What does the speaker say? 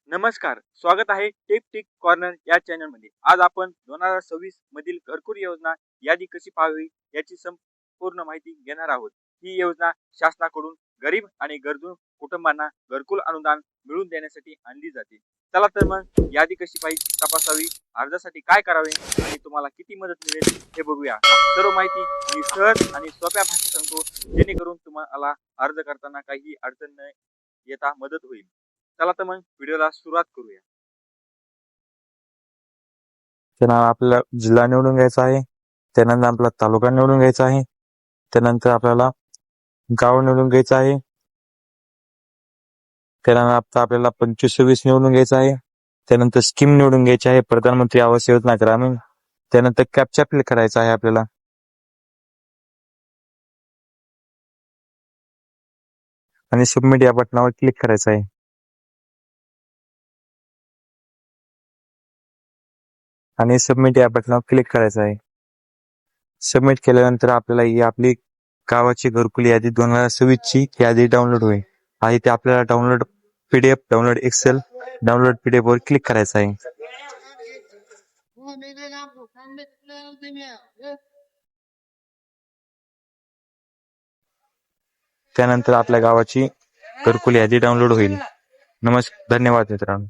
नमस्कार, स्वागत आहे टेक टिक कॉर्नर या चॅनलमध्ये. आज आपण 2026 मधील घरकुल योजना यादी कशी पाहावी याची संपूर्ण माहिती घेणार आहोत. ही योजना शासनाकडून गरीब आणि गरजू कुटुंबांना घरकुल अनुदान मिळवून देण्यासाठी आणली जाते. चला तर मग यादी कशी पाहिजे तपासावी, अर्जासाठी काय करावे आणि तुम्हाला किती मदत मिळेल हे बघूया. सर्व माहिती मी सहज आणि सोप्या भाषेत सांगतो, जेणेकरून तुम्हाला अर्ज करताना काही अडचण न येता मदत होईल. चला तर मग व्हिडिओला सुरुवात करूया. त्यानंतर आपल्याला जिल्हा निवडून घ्यायचा आहे. त्यानंतर आपला तालुका निवडून घ्यायचा आहे. त्यानंतर आपल्याला गाव निवडून घ्यायचं आहे. त्यानंतर आपल्याला 25-26 निवडून घ्यायचं आहे. त्यानंतर स्कीम निवडून घ्यायची आहे, प्रधानमंत्री आवास योजना ग्रामीण. त्यानंतर कॅप्चा फिल करायचा आहे आपल्याला. आणि सबमिट या बटनावर क्लिक करायचं आहे. आणि सबमिट या बटनावर क्लिक करायचं आहे. सबमिट केल्यानंतर आपल्याला ही आपली गावाची घरकुल यादी 2026 ची यादी डाउनलोड होईल. आणि ते आपल्याला download PDF, download excel, download PDF वर क्लिक करायचं आहे. त्यानंतर आपल्या गावाची घरकुल यादी डाउनलोड होईल. धन्यवाद मित्रांनो.